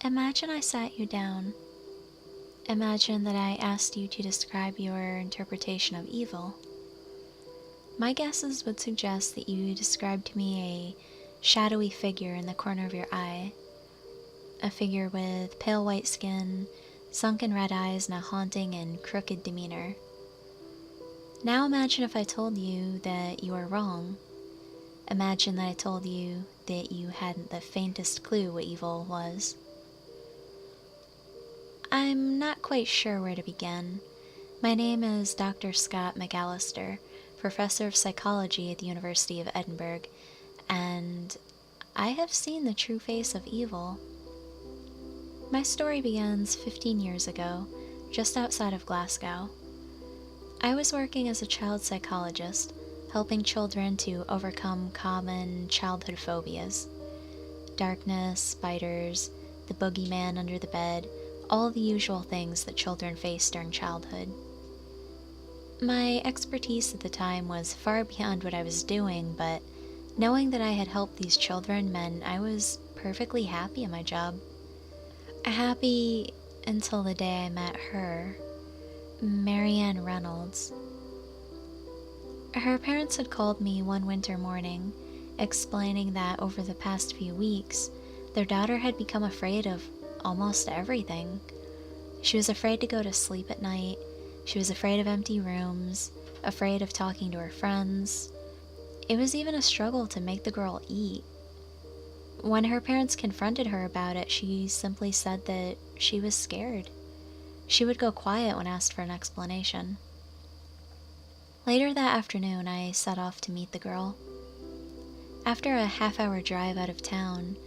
Imagine I sat you down. Imagine that I asked you to describe your interpretation of evil. My guesses would suggest that you described to me a shadowy figure in the corner of your eye, a figure with pale white skin, sunken red eyes, and a haunting and crooked demeanor. Now imagine if I told you that you are wrong. Imagine that I told you that you hadn't the faintest clue what evil was. I'm not quite sure where to begin. My name is Dr. Scott McAllister, Professor of Psychology at the University of Edinburgh, and I have seen the true face of evil. My story begins 15 years ago, just outside of Glasgow. I was working as a child psychologist, helping children to overcome common childhood phobias. Darkness, spiders, the boogeyman under the bed, all the usual things that children face during childhood. My expertise at the time was far beyond what I was doing, but knowing that I had helped these children meant I was perfectly happy in my job. Happy until the day I met her, Marianne Reynolds. Her parents had called me one winter morning, explaining that over the past few weeks, their daughter had become afraid of almost everything. She was afraid to go to sleep at night, she was afraid of empty rooms, afraid of talking to her friends. It was even a struggle to make the girl eat. When her parents confronted her about it, she simply said that she was scared. She would go quiet when asked for an explanation. Later that afternoon, I set off to meet the girl. After a half-hour drive out of town,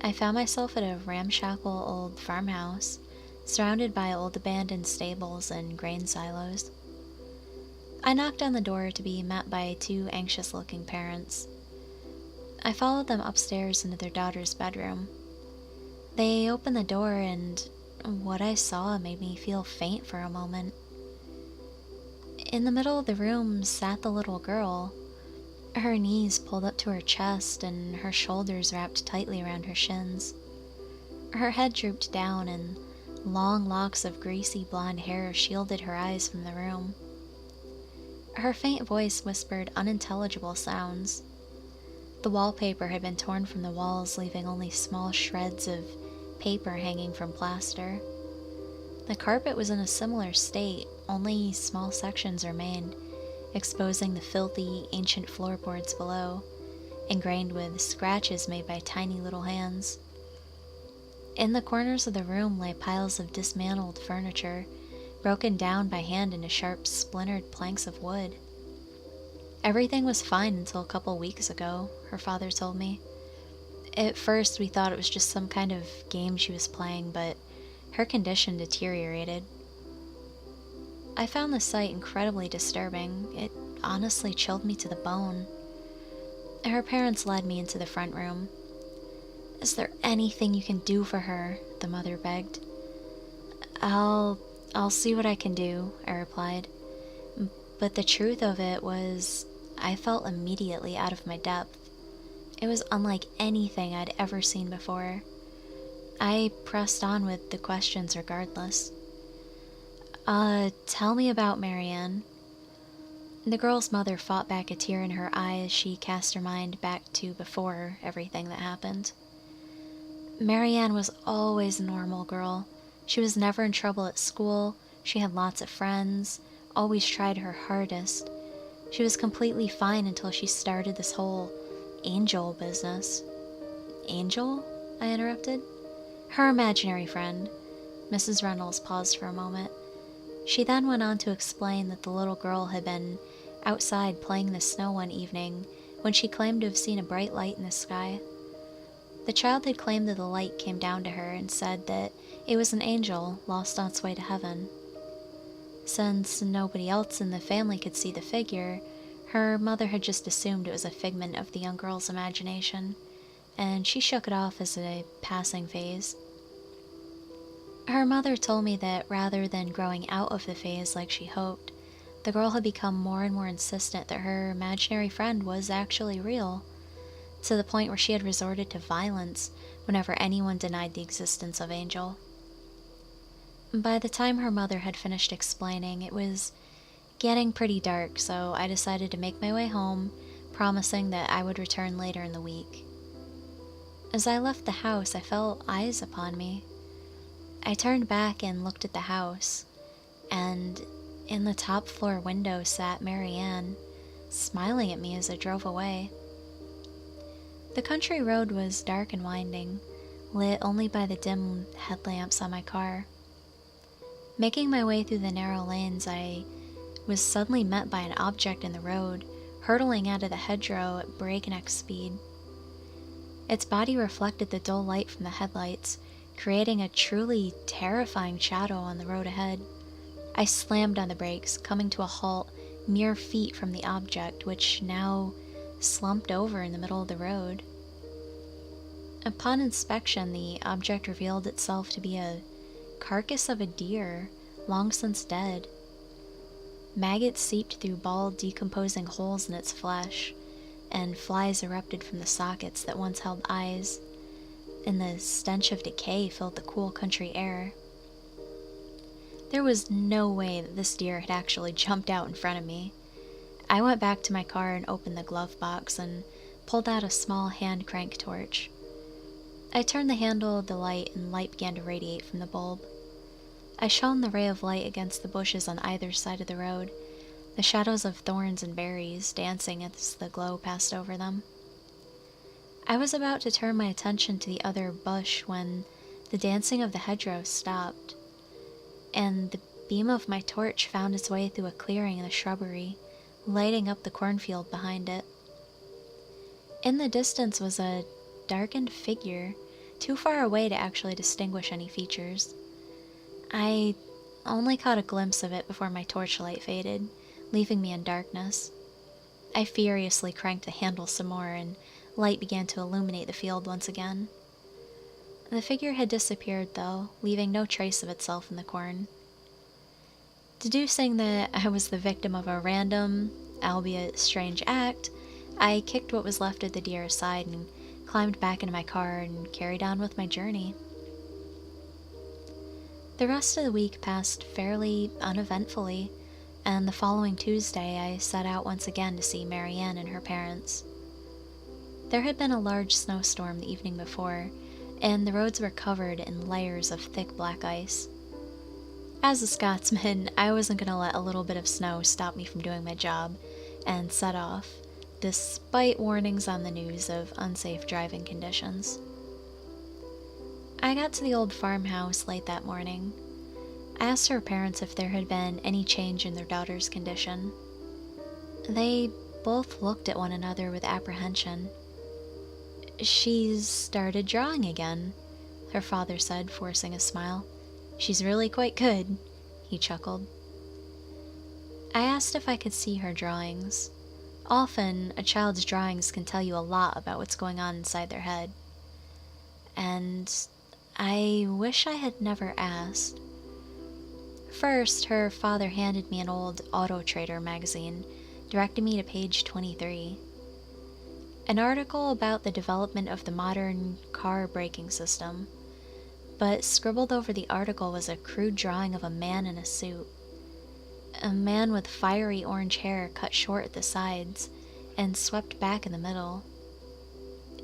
I found myself at a ramshackle old farmhouse, surrounded by old abandoned stables and grain silos. I knocked on the door to be met by two anxious-looking parents. I followed them upstairs into their daughter's bedroom. They opened the door, and what I saw made me feel faint for a moment. In the middle of the room sat the little girl, her knees pulled up to her chest and her shoulders wrapped tightly around her shins. Her head drooped down, and long locks of greasy blonde hair shielded her eyes from the room. Her faint voice whispered unintelligible sounds. The wallpaper had been torn from the walls, leaving only small shreds of paper hanging from plaster. The carpet was in a similar state, only small sections remained, exposing the filthy, ancient floorboards below, ingrained with scratches made by tiny little hands. In the corners of the room lay piles of dismantled furniture, broken down by hand into sharp, splintered planks of wood. Everything was fine until a couple weeks ago, her father told me. At first, we thought it was just some kind of game she was playing, but her condition deteriorated. I found the sight incredibly disturbing. It honestly chilled me to the bone. Her parents led me into the front room. "Is there anything you can do for her?" the mother begged. I'll see what I can do," I replied. But the truth of it was, I felt immediately out of my depth. It was unlike anything I'd ever seen before. I pressed on with the questions regardless. Tell me about Marianne." The girl's mother fought back a tear in her eye as she cast her mind back to before everything that happened. Marianne was always a normal girl. She was never in trouble at school, she had lots of friends, always tried her hardest. She was completely fine until she started this whole angel business. "Angel?" I interrupted. "Her imaginary friend." Mrs. Reynolds paused for a moment. She then went on to explain that the little girl had been outside playing in the snow one evening when she claimed to have seen a bright light in the sky. The child had claimed that the light came down to her and said that it was an angel lost on its way to heaven. Since nobody else in the family could see the figure, her mother had just assumed it was a figment of the young girl's imagination, and she shook it off as a passing phase. Her mother told me that rather than growing out of the phase like she hoped, the girl had become more and more insistent that her imaginary friend was actually real. to the point where she had resorted to violence whenever anyone denied the existence of Angel. By the time her mother had finished explaining, it was getting pretty dark, so I decided to make my way home, promising that I would return later in the week. As I left the house, I felt eyes upon me. I turned back and looked at the house, and in the top floor window sat Marianne, smiling at me as I drove away. The country road was dark and winding, lit only by the dim headlamps on my car. Making my way through the narrow lanes, I was suddenly met by an object in the road, hurtling out of the hedgerow at breakneck speed. Its body reflected the dull light from the headlights, creating a truly terrifying shadow on the road ahead. I slammed on the brakes, coming to a halt mere feet from the object, which now slumped over in the middle of the road. Upon inspection, the object revealed itself to be a carcass of a deer, long since dead. Maggots seeped through bald, decomposing holes in its flesh, and flies erupted from the sockets that once held eyes, and the stench of decay filled the cool country air. There was no way that this deer had actually jumped out in front of me. I went back to my car and opened the glove box and pulled out a small hand crank torch. I turned the handle of the light, and light began to radiate from the bulb. I shone the ray of light against the bushes on either side of the road, the shadows of thorns and berries dancing as the glow passed over them. I was about to turn my attention to the other bush when the dancing of the hedgerow stopped, and the beam of my torch found its way through a clearing in the shrubbery, lighting up the cornfield behind it. In the distance was a darkened figure, too far away to actually distinguish any features. I only caught a glimpse of it before my torchlight faded, leaving me in darkness. I furiously cranked the handle some more, and light began to illuminate the field once again. The figure had disappeared, though, leaving no trace of itself in the corn. Deducing that I was the victim of a random, albeit strange act, I kicked what was left of the deer aside and climbed back into my car and carried on with my journey. The rest of the week passed fairly uneventfully, and the following Tuesday I set out once again to see Marianne and her parents. There had been a large snowstorm the evening before, and the roads were covered in layers of thick black ice. As a Scotsman, I wasn't going to let a little bit of snow stop me from doing my job, and set off, despite warnings on the news of unsafe driving conditions. I got to the old farmhouse late that morning. I asked her parents if there had been any change in their daughter's condition. They both looked at one another with apprehension. "She's started drawing again," her father said, forcing a smile. "She's really quite good," he chuckled. I asked if I could see her drawings. Often, a child's drawings can tell you a lot about what's going on inside their head. And I wish I had never asked. First, her father handed me an old Auto Trader magazine, directing me to page 23. An article about the development of the modern car braking system, but scribbled over the article was a crude drawing of a man in a suit. A man with fiery orange hair cut short at the sides and swept back in the middle.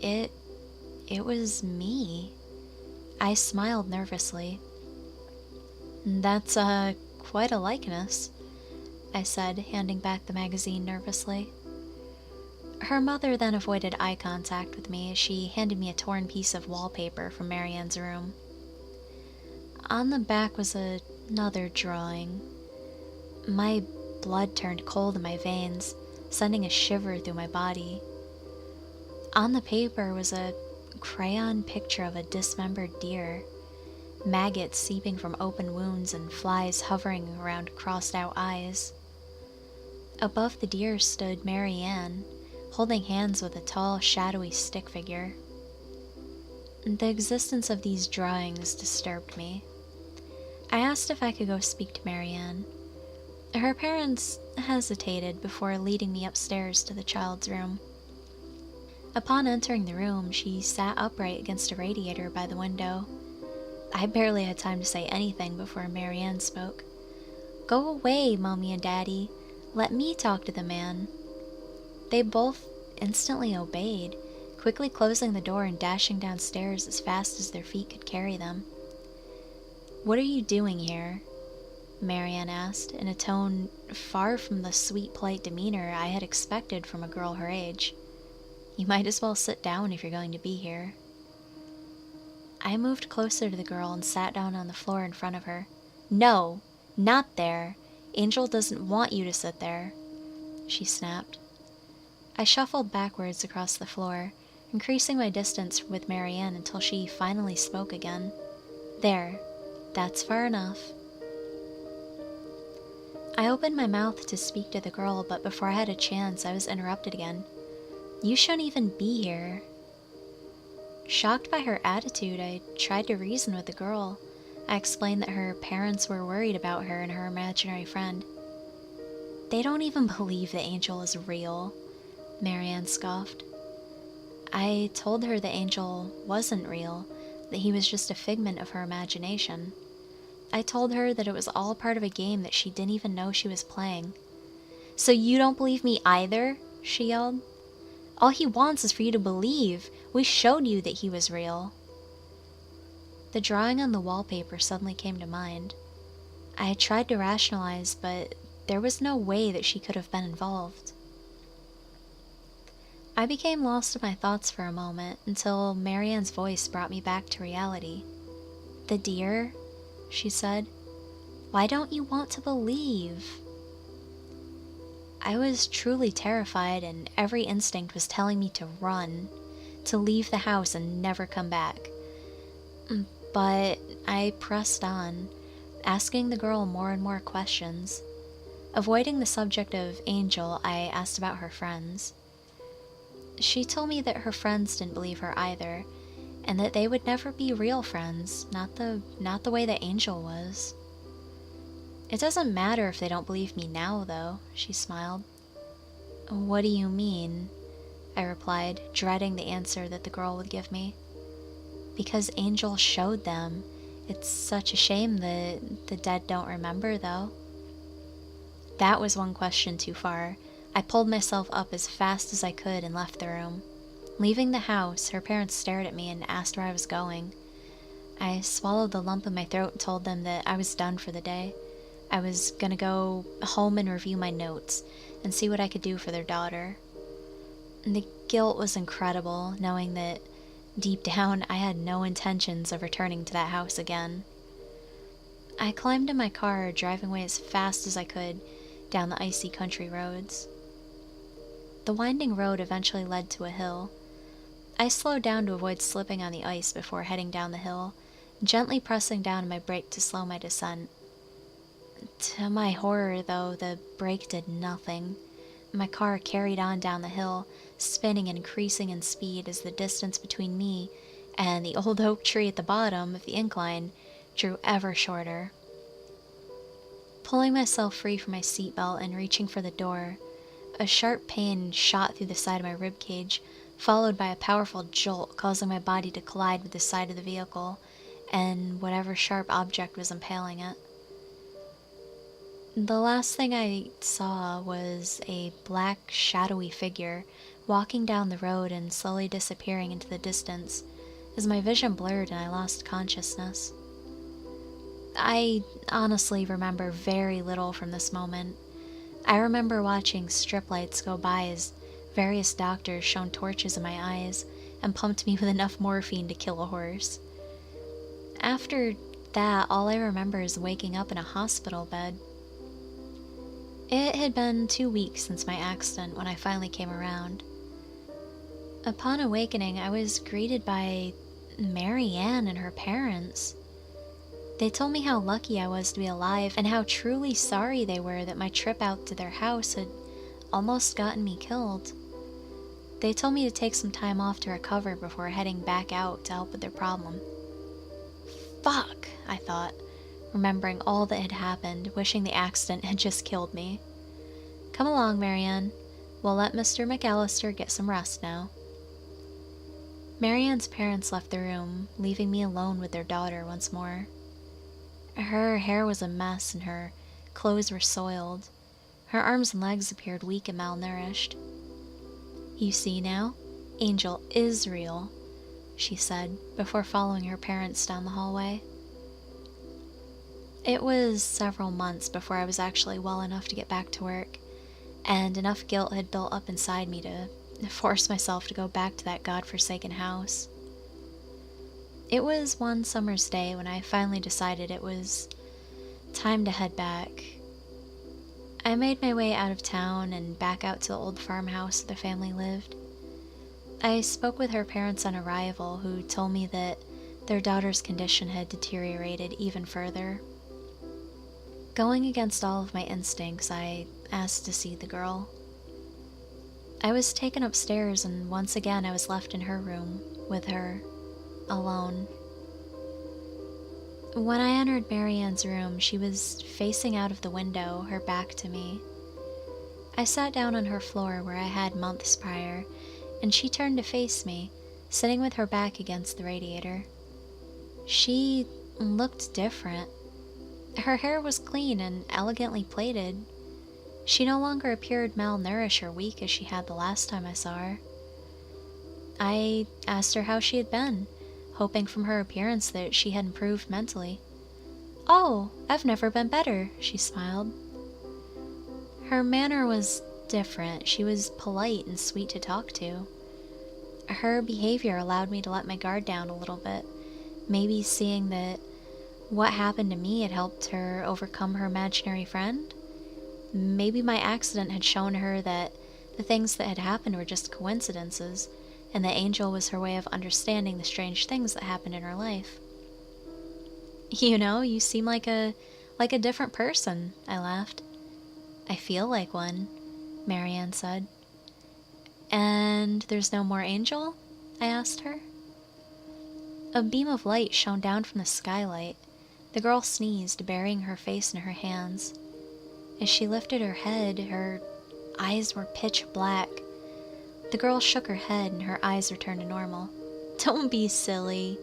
It was me. I smiled nervously. "That's quite a likeness," I said, handing back the magazine nervously. Her mother then avoided eye contact with me as she handed me a torn piece of wallpaper from Marianne's room. On the back was another drawing. My blood turned cold in my veins, sending a shiver through my body. On the paper was a crayon picture of a dismembered deer, maggots seeping from open wounds and flies hovering around crossed-out eyes. Above the deer stood Marianne, holding hands with a tall, shadowy stick figure. The existence of these drawings disturbed me. I asked if I could go speak to Marianne. Her parents hesitated before leading me upstairs to the child's room. Upon entering the room, she sat upright against a radiator by the window. I barely had time to say anything before Marianne spoke. "Go away, Mommy and Daddy. Let me talk to the man." They both instantly obeyed, quickly closing the door and dashing downstairs as fast as their feet could carry them. "What are you doing here?" Marianne asked, in a tone far from the sweet, polite demeanor I had expected from a girl her age. "You might as well sit down if you're going to be here." I moved closer to the girl and sat down on the floor in front of her. "No, not there. Angel doesn't want you to sit there," she snapped. I shuffled backwards across the floor, increasing my distance with Marianne until she finally spoke again. "There, that's far enough." I opened my mouth to speak to the girl, but before I had a chance, I was interrupted again. "You shouldn't even be here." Shocked by her attitude, I tried to reason with the girl. I explained that her parents were worried about her and her imaginary friend. "They don't even believe that Angel is real," Marianne scoffed. I told her that Angel wasn't real, that he was just a figment of her imagination. I told her that it was all part of a game that she didn't even know she was playing. "So you don't believe me either?" she yelled. "All he wants is for you to believe. We showed you that he was real." The drawing on the wallpaper suddenly came to mind. I had tried to rationalize, but there was no way that she could have been involved. I became lost in my thoughts for a moment until Marianne's voice brought me back to reality. "The deer?" she said. "Why don't you want to believe?" I was truly terrified, and every instinct was telling me to run, to leave the house and never come back. But I pressed on, asking the girl more and more questions. Avoiding the subject of Angel, I asked about her friends. She told me that her friends didn't believe her either, and that they would never be real friends, not the way that Angel was. "It doesn't matter if they don't believe me now, though," she smiled. "What do you mean?" I replied, dreading the answer that the girl would give me. "Because Angel showed them. It's such a shame that the dead don't remember, though." That was one question too far. I pulled myself up as fast as I could and left the room. Leaving the house, her parents stared at me and asked where I was going. I swallowed the lump in my throat and told them that I was done for the day. I was gonna go home and review my notes and see what I could do for their daughter. The guilt was incredible, knowing that deep down I had no intentions of returning to that house again. I climbed in my car, driving away as fast as I could down the icy country roads. The winding road eventually led to a hill. I slowed down to avoid slipping on the ice before heading down the hill, gently pressing down my brake to slow my descent. To my horror, though, the brake did nothing. My car carried on down the hill, spinning and increasing in speed as the distance between me and the old oak tree at the bottom of the incline drew ever shorter. Pulling myself free from my seatbelt and reaching for the door, a sharp pain shot through the side of my ribcage, followed by a powerful jolt causing my body to collide with the side of the vehicle and whatever sharp object was impaling it. The last thing I saw was a black, shadowy figure walking down the road and slowly disappearing into the distance as my vision blurred and I lost consciousness. I honestly remember very little from this moment. I remember watching strip lights go by as various doctors shone torches in my eyes and pumped me with enough morphine to kill a horse. After that, all I remember is waking up in a hospital bed. It had been 2 weeks since my accident when I finally came around. Upon awakening, I was greeted by Marianne and her parents. They told me how lucky I was to be alive and how truly sorry they were that my trip out to their house had almost gotten me killed. They told me to take some time off to recover before heading back out to help with their problem. Fuck, I thought, remembering all that had happened, wishing the accident had just killed me. "Come along, Marianne. We'll let Mr. McAllister get some rest now." Marianne's parents left the room, leaving me alone with their daughter once more. Her hair was a mess and her clothes were soiled. Her arms and legs appeared weak and malnourished. "You see now? Angel is real," she said, before following her parents down the hallway. It was several months before I was actually well enough to get back to work, and enough guilt had built up inside me to force myself to go back to that godforsaken house. It was one summer's day when I finally decided it was time to head back. I made my way out of town and back out to the old farmhouse the family lived. I spoke with her parents on arrival, who told me that their daughter's condition had deteriorated even further. Going against all of my instincts, I asked to see the girl. I was taken upstairs, and once again I was left in her room, with her, alone. When I entered Marianne's room, she was facing out of the window, her back to me. I sat down on her floor where I had months prior, and she turned to face me, sitting with her back against the radiator. She looked different. Her hair was clean and elegantly plaited. She no longer appeared malnourished or weak as she had the last time I saw her. I asked her how she had been, hoping from her appearance that she had improved mentally. "Oh, I've never been better," she smiled. Her manner was different. She was polite and sweet to talk to. Her behavior allowed me to let my guard down a little bit, maybe seeing that what happened to me had helped her overcome her imaginary friend. Maybe my accident had shown her that the things that had happened were just coincidences, and that Angel was her way of understanding the strange things that happened in her life. You seem like a different person," I laughed. "I feel like one," Marianne said. "And there's no more Angel?" I asked her. A beam of light shone down from the skylight. The girl sneezed, burying her face in her hands. As she lifted her head, her eyes were pitch black. The girl shook her head and her eyes returned to normal. "Don't be silly.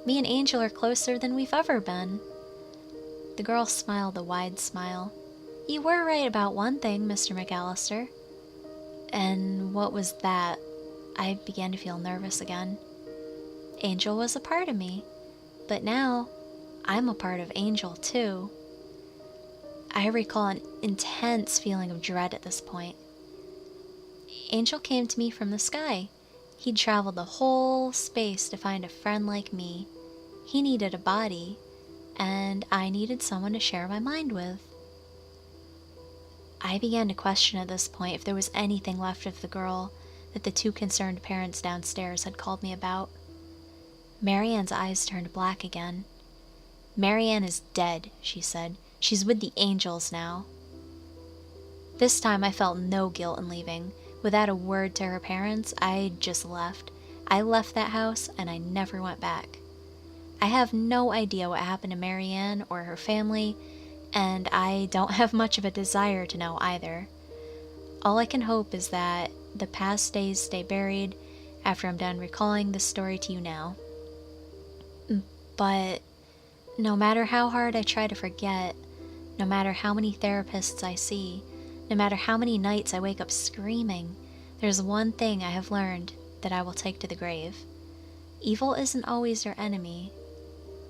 Me and Angel are closer than we've ever been." The girl smiled a wide smile. "You were right about one thing, Mr. McAllister." "And what was that?" I began to feel nervous again. "Angel was a part of me, but now I'm a part of Angel too." I recall an intense feeling of dread at this point. Angel came to me from the sky. He'd traveled the whole space to find a friend like me. He needed a body, and I needed someone to share my mind with. I began to question at this point if there was anything left of the girl that the two concerned parents downstairs had called me about. Marianne's eyes turned black again. "Marianne is dead," she said. "She's with the angels now." This time I felt no guilt in leaving. Without a word to her parents, I just left. I left that house and I never went back. I have no idea what happened to Marianne or her family, and I don't have much of a desire to know either. All I can hope is that the past days stay buried after I'm done recalling this story to you now. But no matter how hard I try to forget, no matter how many therapists I see, no matter how many nights I wake up screaming, there's one thing I have learned that I will take to the grave. Evil isn't always your enemy.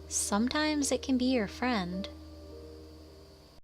Sometimes it can be your friend.